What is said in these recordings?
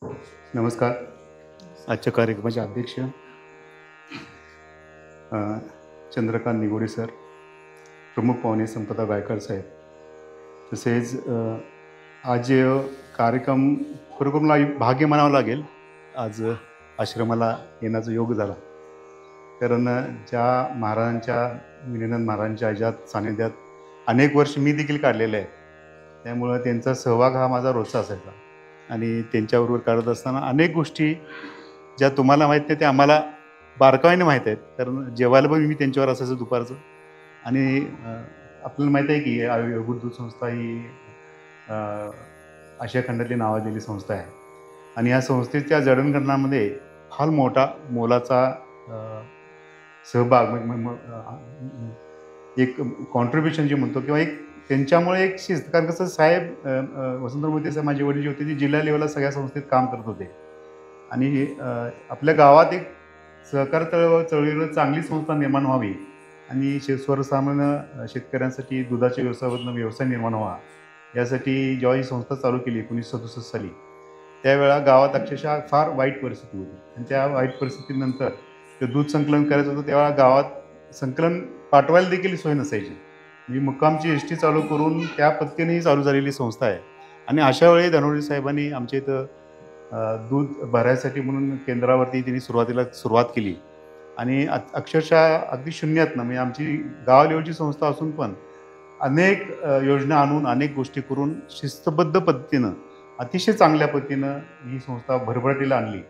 नमस्कार. आजच्या कार्यक्रमाचे अध्यक्ष चंद्रकांत निगोडे सर, प्रमुख पाहुणे संपदा गायकवाड साहेब, तसेच आज कार्यक्रम खरोखर मला भाग्य म्हणावं लागेल. आज आश्रमाला येण्याचा योग झाला, कारण ज्या महाराजांच्या विनयनाथ महाराजांच्या ह्याच्यात सानिध्यात अनेक वर्ष मी देखील काढलेले आहे. त्यामुळं त्यांचा सहभाग हा माझा रोजचा असायचा आणि त्यांच्याबरोबर करत असताना अनेक गोष्टी ज्या तुम्हाला माहीत नाही त्या आम्हाला बारकाईने माहीत आहेत, कारण जेवायला पण मी त्यांच्यावर असायचं दुपारचं. आणि आपल्याला माहीत आहे की योगदूत संस्था ही आशिया खंडातली नावाजलेली संस्था आहे आणि या संस्थेच्या जडणघडणामध्ये फार मोठा मोलाचा सहभाग एक कॉन्ट्रीब्युशन जे म्हणतो किंवा एक त्यांच्यामुळे एक शिस्त. कारण कसं साहेब वसंतराव मोहिते साहेब माझे वडील जे होते ते जिल्हा लेवलला सगळ्या संस्थेत काम करत होते आणि आपल्या गावात एक सहकार चळवळीवर चांगली संस्था निर्माण व्हावी आणि सर्वसामान्य शेतकऱ्यांसाठी दुधाच्या व्यवसायामधून व्यवसाय निर्माण व्हावा यासाठी जेव्हा ही संस्था चालू केली 1967 साली, त्यावेळा गावात अक्षरशः फार वाईट परिस्थिती होती आणि त्या वाईट परिस्थितीनंतर ते दूध संकलन करायचं होतं तेव्हा गावात संकलन पाठवायला देखील सोय नसायची. मी मुक्कामची एस टी चालू करून त्या पद्धतीनेही चालू झालेली संस्था आहे. आणि अशा वेळी धनवडे साहेबांनी आमच्या इथं दूध भरायसाठी म्हणून केंद्रावरती त्यांनी सुरुवात केली आणि अक्षरशः अगदी शून्यातनं म्हणजे आमची गाव लेवलची संस्था असून पण अनेक योजना आणून अनेक गोष्टी करून शिस्तबद्ध पद्धतीनं अतिशय चांगल्या पद्धतीनं ही संस्था भरभराटीला आणली.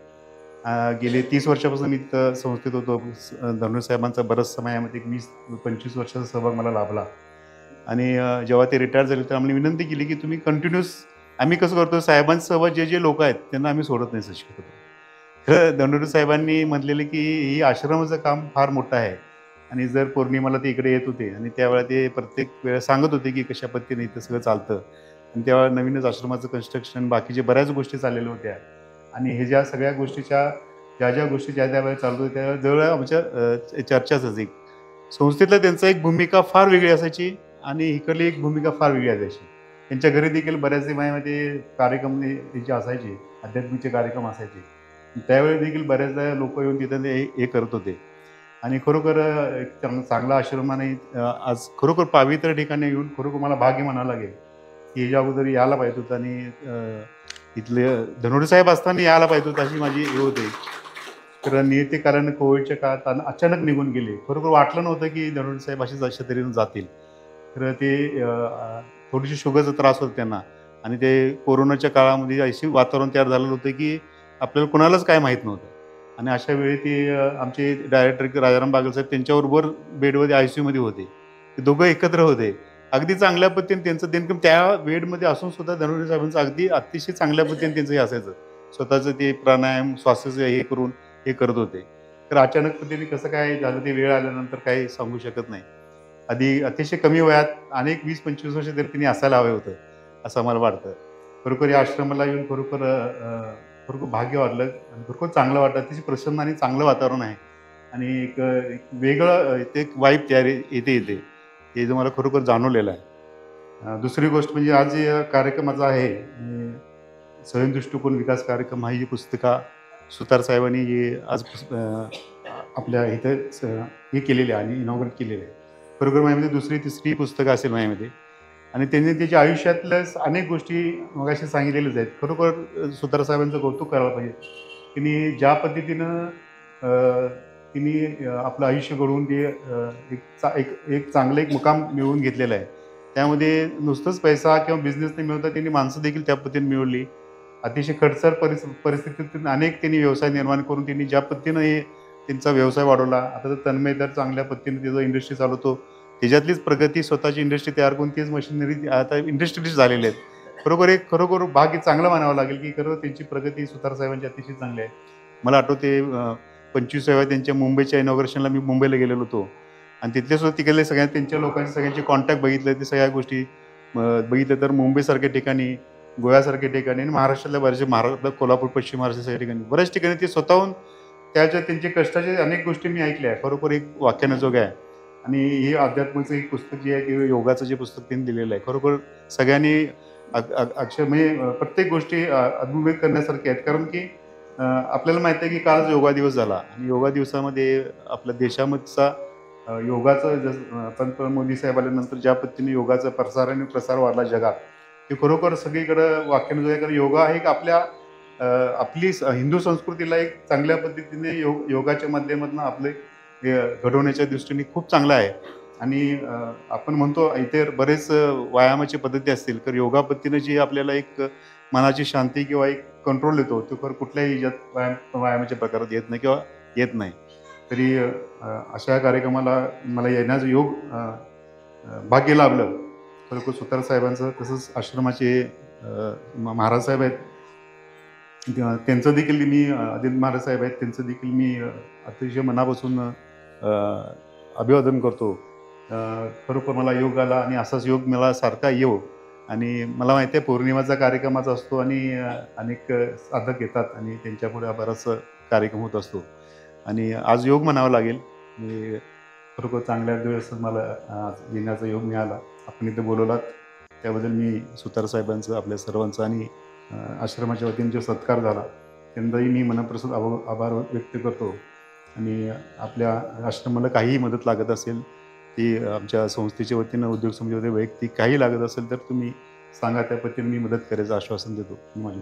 गेले 30 वर्षापासून मी तिथं संस्थेत होतो. धनवडे साहेबांचा बराच समयामध्ये 20-25 वर्षाचा सहभाग मला लाभला आणि जेव्हा ते रिटायर झाले तर आम्हाला विनंती केली की तुम्ही कंटिन्यूस आम्ही कसं करतो साहेबांसोबत जे लोक आहेत त्यांना आम्ही सोडत नाही शक्यतो. तर धनवडे साहेबांनी म्हटलेलं की ही आश्रमाचं काम फार मोठं आहे आणि जर पौर्णिमाला ते इकडे येत होते आणि त्यावेळेला ते प्रत्येक वेळा सांगत होते की कशा पद्धतीने इथं सगळं चालतं आणि तेव्हा नवीनच आश्रमाचं कन्स्ट्रक्शन बाकीचे बऱ्याच गोष्टी चाललेल्या होत्या आणि हे ज्या सगळ्या गोष्टीच्या ज्या गोष्टी ज्या त्यावेळेला चालत होत्या त्या जवळ आमच्या चर्चाच एक संस्थेतला त्यांचा एक भूमिका फार वेगळी असायची आणि इकडली एक भूमिका फार वेगळी असायची. त्यांच्या घरी देखील बऱ्याच महिन्यामध्ये कार्यक्रम जे असायचे, आध्यात्मिकचे कार्यक्रम असायचे, त्यावेळी देखील बऱ्याचदा लोक येऊन तिथं हे करत होते आणि खरोखर एक चांगला आश्रमाने आज खरोखर पवित्र ठिकाणी येऊन खरोखर मला भाग्य म्हणावं लागेल की ह्याच्या अगोदर यायला पाहिजे होतं आणि इथले धनवडे साहेब असताना यायला पाहिजे होतं अशी माझी हे होते. तर नियती कारण कोविडच्या काळात अचानक निघून गेले. खरोखर वाटलं नव्हतं की धनवडे साहेब अशा तऱ्हेने जातील. तर ते थोडीशी शुगरचा त्रास होता त्यांना आणि ते कोरोनाच्या काळामध्ये अशी वातावरण तयार झालेलं होतं की आपल्याला कोणालाच काय माहीत नव्हतं आणि अशा वेळी ते आमचे डायरेक्टर राजाराम बागल साहेब त्यांच्याबरोबर बेडमध्ये ICUमध्ये होते. ते दोघं एकत्र होते. अगदी चांगल्या पद्धतीने त्यांचं नेमकं त्या बेडमध्ये असून सुद्धा धनवडे साहेबांचं अगदी अतिशय चांगल्या पद्धतीने त्यांचं हे असायचं. स्वतःचं ते प्राणायाम श्वासाचं हे करून हे करत होते. तर अचानक पद्धतीने कसं काय झालं ते वेळ आल्यानंतर काही सांगू शकत नाही. अतिशय कमी वयात अनेक 20-25 वर्ष तरी त्यांनी असायला हवं होतं असं मला वाटतं. खरोखर या आश्रमाला येऊन खरोखर भाग्य वाटलं आणि खरोखर चांगलं वाटलं. अतिशय प्रसन्न आणि चांगलं वातावरण आहे आणि एक वेगळं ते एक वाईब तयार येते हे जो मला खरोखर जाणवलेलं आहे. दुसरी गोष्ट म्हणजे आज या कार्यक्रमाचा आहे स्वयं दृष्टिकोन विकास कार्यक्रम ही जी पुस्तिका सुतार साहेबांनी जी आज आपल्या इथं हे केलेली आहे आणि इनॉग्रेट केलेली आहे. खरोखर माझ्यामध्ये दुसरी तिसरी पुस्तकं असेल माझ्यामध्ये आणि त्यांनी त्याच्या आयुष्यातल्या अनेक गोष्टी मगाशी सांगितलेल्याच आहेत. खरोखर सुतार साहेबांचं कौतुक करायला पाहिजे. त्यांनी ज्या पद्धतीनं त्यांनी आपलं आयुष्य घडवून ते एक चांगलं एक मुकाम मिळवून घेतलेला आहे. त्यामध्ये नुसतंच पैसा किंवा बिझनेस नाही मिळवता त्यांनी माणसं देखील त्या पद्धतीने मिळवली. अतिशय खडतर परिस्थितीतून अनेक त्यांनी व्यवसाय निर्माण करून त्यांनी ज्या पद्धतीनं हे त्यांचा व्यवसाय वाढवला. आता तर तन्मय तर चांगल्या पद्धतीने त्याचा इंडस्ट्री चालवतो. त्याच्यातलीच प्रगती स्वतःची इंडस्ट्री तयार करून तीच मशिनरी आता इंडस्ट्रीज झालेले आहेत. खरोखर भाग्य चांगलं मानावं लागेल की खरं त्यांची प्रगती सुतार साहेबांची अतिशय चांगली आहे. मला आठवते 25व्या त्यांच्या मुंबईच्या इनॉग्रेशनला मी मुंबईला गेलेलो होतो आणि तिथले सुद्धा तिकडले त्यांच्या लोकांचे सगळ्यांचे कॉन्टॅक्ट बघितले, ते सगळ्या गोष्टी बघितल्या तर मुंबईसारख्या ठिकाणी, गोव्यासारख्या ठिकाणी आणि महाराष्ट्रातल्या बरेचसे कोल्हापूर, पश्चिम महाराष्ट्राच्या ठिकाणी बऱ्याच ठिकाणी ते स्वतःहून त्यांचे कष्टाचे अनेक गोष्टी मी ऐकल्या आहे. खरोखर एक वाख्यानजोग आहे आणि हे अध्यात्माचं एक पुस्तक जे आहे किंवा योगाचं जे पुस्तक त्यांनी दिलेलं आहे खरोखर सगळ्यांनी अक्षर म्हणजे प्रत्येक गोष्टी अनुभूत करण्यासारख्या आहेत. कारण की आपल्याला माहिती आहे की कालच योगा दिवस झाला आणि योगा दिवसामध्ये आपल्या देशामधचा योगाचं जसं पंतप्रधान मोदी साहेब आल्यानंतर ज्या पद्धतीने योगाचा प्रसार आणि प्रसार वाढला जगात, ते खरोखर सगळीकडं वाख्यानं आहे. कारण योगा हे एक आपल्या आपली हिंदू संस्कृतीला एक चांगल्या पद्धतीने योगाच्या माध्यमातून आपले घडवण्याच्या दृष्टीने खूप चांगला आहे. आणि आपण म्हणतो इथे बरेच व्यायामाची पद्धती असतील, तर योगा पद्धतीने जी आपल्याला एक मनाची शांती किंवा एक कंट्रोल येतो, तो खरं कुठल्याही याच्यात व्यायामाच्या प्रकारात येत नाही किंवा येत नाही. तरी अशा कार्यक्रमाला मला येण्याचं योग भाग्य लाभलं. खरोखर सुतार साहेबांचं, तसंच आश्रमाचे महाराज साहेब आहेत. त्यांचं देखील मी आदित्य महाराज साहेब आहेत, त्यांचं देखील मी अतिशय मनापासून अभिवादन करतो. खरोखर मला योग आला आणि असाच योग मला सारखा येवो. आणि मला माहिती आहे पौर्णिमाचा कार्यक्रमाचा असतो आणि अनेक साधक येतात आणि त्यांच्यापुढे बराचसा कार्यक्रम होत असतो. आणि आज योग म्हणावा लागेल. मी खरोखर चांगल्या दिवस मला आज येण्याचा योग मिळाला. आपण इथे बोलवलात त्याबद्दल मी सुतार साहेबांचं, आपल्या सर्वांचं आणि आश्रमाच्या वतीने जो सत्कार झाला त्यांचाही मी मनपूर्वक आभार व्यक्त करतो. आणि आपल्या आश्रमाला काहीही मदत लागत असेल, ती आमच्या संस्थेच्या वतीनं, उद्योग समूहाच्या वैयक्तिक काही लागत असेल तर तुम्ही सांगा, त्या पद्धतीने मी मदत करायचं आश्वासन देतो. मी माझी